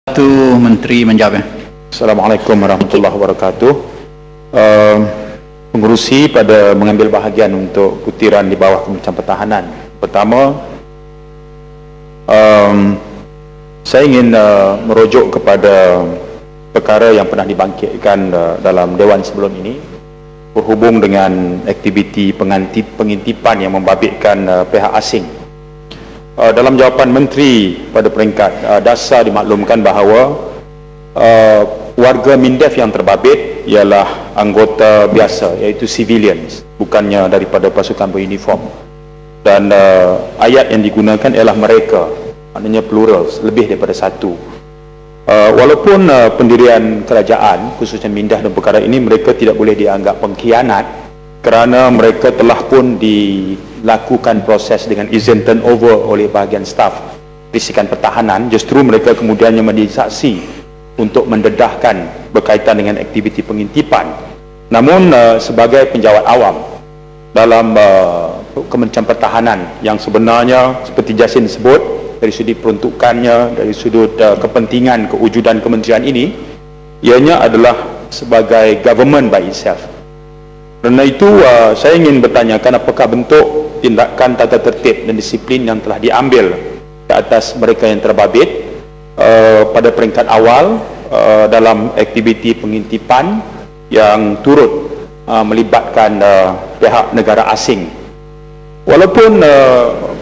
Satu Menteri menjawab. Assalamualaikum warahmatullahi wabarakatuh. Pengerusi pada mengambil bahagian untuk putiran di bawah Kementerian Pertahanan. Pertama, saya ingin merujuk kepada perkara yang pernah dibangkitkan dalam Dewan sebelum ini berhubung dengan aktiviti pengintipan yang membabitkan pihak asing. Dalam jawapan Menteri pada peringkat dasar dimaklumkan bahawa warga MINDEF yang terbabit ialah anggota biasa, iaitu civilians, bukannya daripada pasukan beruniform. Dan ayat yang digunakan ialah mereka, maknanya plural, lebih daripada satu. Walaupun pendirian kerajaan, khususnya MINDEF dan perkara ini, mereka tidak boleh dianggap pengkhianat kerana mereka telah pun dilakukan proses dengan izin turnover oleh bahagian staf Risikan Pertahanan. Justru mereka kemudiannya menjadi saksi untuk mendedahkan berkaitan dengan aktiviti pengintipan. Namun sebagai penjawat awam dalam Kementerian Pertahanan yang sebenarnya seperti Jasin sebut, dari sudut peruntukannya, dari sudut kepentingan kewujudan kementerian ini, ianya adalah sebagai government by itself. Kerana itu saya ingin bertanyakan apakah bentuk tindakan tata tertib dan disiplin yang telah diambil ke atas mereka yang terbabit pada peringkat awal dalam aktiviti pengintipan yang turut melibatkan pihak negara asing. Walaupun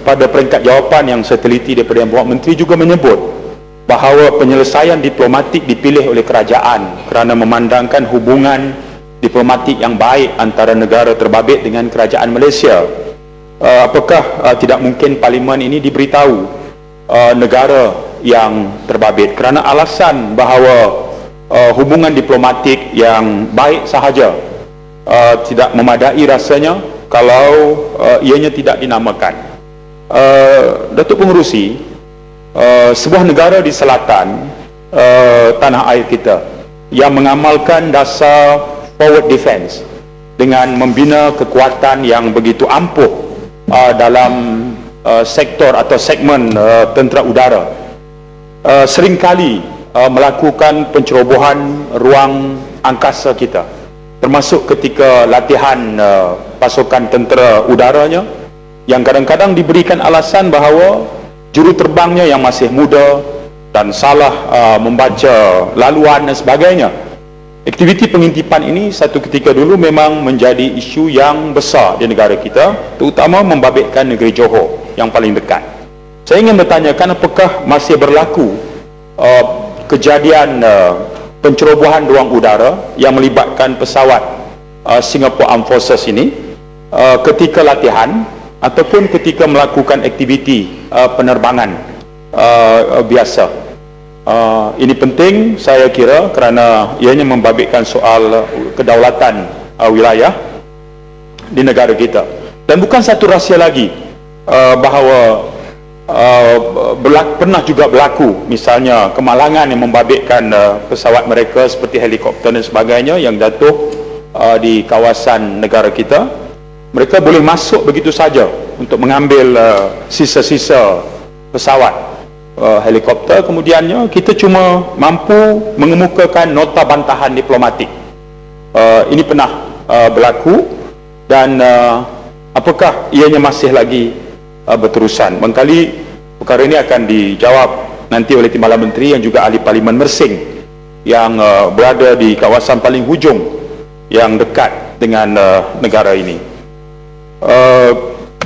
pada peringkat jawapan yang saya teliti daripada Yang Berhormat Menteri juga menyebut bahawa penyelesaian diplomatik dipilih oleh kerajaan kerana memandangkan hubungan diplomatik yang baik antara negara terbabit dengan kerajaan Malaysia. Apakah tidak mungkin Parlimen ini diberitahu negara yang terbabit kerana alasan bahawa hubungan diplomatik yang baik sahaja tidak memadai rasanya kalau ianya tidak dinamakan. Datuk Pengerusi, sebuah negara di selatan tanah air kita yang mengamalkan dasar forward defense dengan membina kekuatan yang begitu ampuh dalam sektor atau segmen tentera udara, seringkali melakukan pencerobohan ruang angkasa kita, termasuk ketika latihan pasukan tentera udaranya yang kadang-kadang diberikan alasan bahawa juruterbangnya yang masih muda dan salah membaca laluan dan sebagainya. Aktiviti pengintipan ini satu ketika dulu memang menjadi isu yang besar di negara kita, terutama membabitkan negeri Johor yang paling dekat. Saya ingin bertanyakan apakah masih berlaku kejadian pencerobohan ruang udara yang melibatkan pesawat Singapore Armed Forces ini ketika latihan ataupun ketika melakukan aktiviti penerbangan biasa. Ini penting saya kira kerana ianya membabitkan soal kedaulatan wilayah di negara kita. Dan bukan satu rahsia lagi bahawa pernah juga berlaku misalnya kemalangan yang membabitkan pesawat mereka seperti helikopter dan sebagainya yang jatuh di kawasan negara kita. Mereka boleh masuk begitu saja untuk mengambil sisa-sisa pesawat helikopter, kemudiannya kita cuma mampu mengemukakan nota bantahan diplomatik. Ini pernah berlaku dan apakah ianya masih lagi berterusan? Barangkali perkara ini akan dijawab nanti oleh Timbalan Menteri yang juga ahli Parlimen Mersing yang berada di kawasan paling hujung yang dekat dengan negara ini.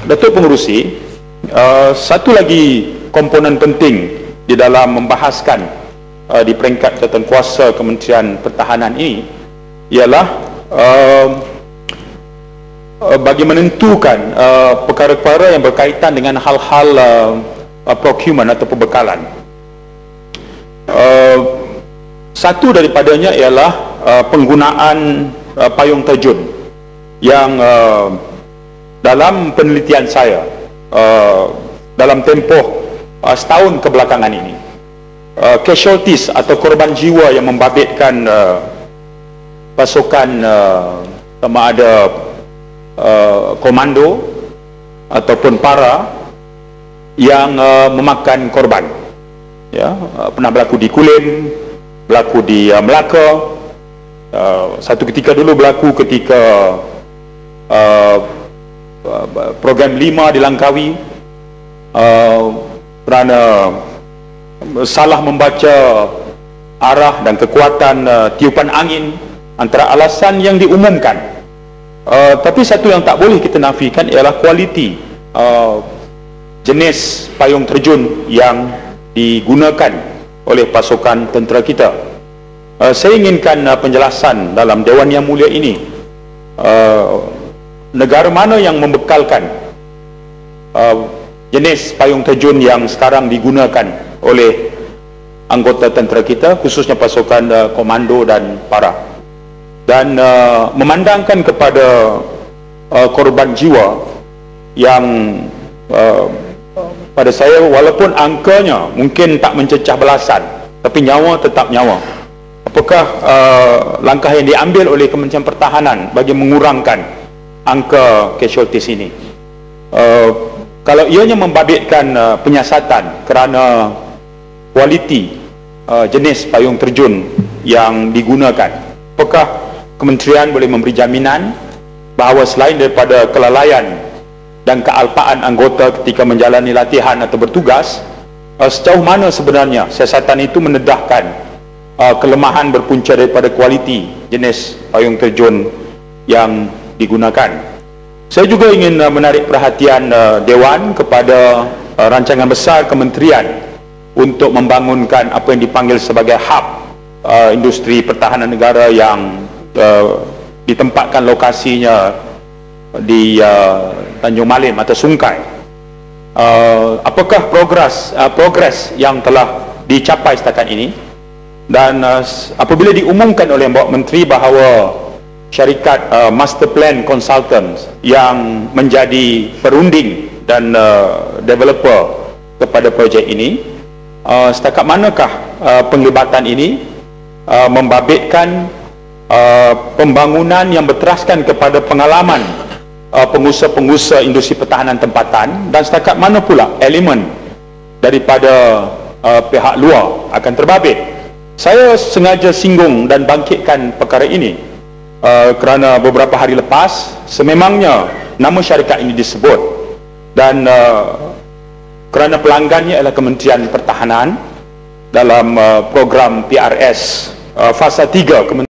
Datuk Pengerusi, satu lagi komponen penting di dalam membahaskan di peringkat jawatankuasa Kementerian Pertahanan ini ialah bagi menentukan perkara-perkara yang berkaitan dengan hal-hal procurement atau pembekalan. Satu daripadanya ialah penggunaan payung terjun yang dalam penelitian saya dalam tempoh setahun kebelakangan ini, casualties atau korban jiwa yang membabitkan pasukan sama ada komando ataupun para yang memakan korban ya, pernah berlaku di Kulim, berlaku di Melaka, satu ketika dulu berlaku ketika program 5 di Langkawi, kerana salah membaca arah dan kekuatan tiupan angin antara alasan yang diumumkan. Tapi satu yang tak boleh kita nafikan ialah kualiti jenis payung terjun yang digunakan oleh pasukan tentera kita. Saya inginkan penjelasan dalam Dewan Yang Mulia ini, negara mana yang membekalkan jenis payung terjun yang sekarang digunakan oleh anggota tentera kita, khususnya pasukan komando dan para, dan memandangkan kepada korban jiwa yang pada saya, walaupun angkanya mungkin tak mencecah belasan, tapi nyawa tetap nyawa. Apakah langkah yang diambil oleh Kementerian Pertahanan bagi mengurangkan angka casualties ini? Kalau ianya membabitkan penyiasatan kerana kualiti jenis payung terjun yang digunakan, apakah Kementerian boleh memberi jaminan bahawa selain daripada kelalaian dan kealpaan anggota ketika menjalani latihan atau bertugas, sejauh mana sebenarnya siasatan itu mendedahkan kelemahan berpunca daripada kualiti jenis payung terjun yang digunakan? Saya juga ingin menarik perhatian Dewan kepada rancangan besar Kementerian untuk membangunkan apa yang dipanggil sebagai hub industri pertahanan negara yang ditempatkan lokasinya di Tanjung Malim atau Sungkai. Apakah progres yang telah dicapai setakat ini? Dan apabila diumumkan oleh Mbak Menteri bahawa syarikat Master Plan Consultants yang menjadi perunding dan developer kepada projek ini, setakat manakah penglibatan ini membabitkan pembangunan yang berteraskan kepada pengalaman pengusaha-pengusaha industri pertahanan tempatan, dan setakat mana pula elemen daripada pihak luar akan terbabit? Saya sengaja singgung dan bangkitkan perkara ini kerana beberapa hari lepas sememangnya nama syarikat ini disebut, dan kerana pelanggannya adalah Kementerian Pertahanan dalam program PRS fasa 3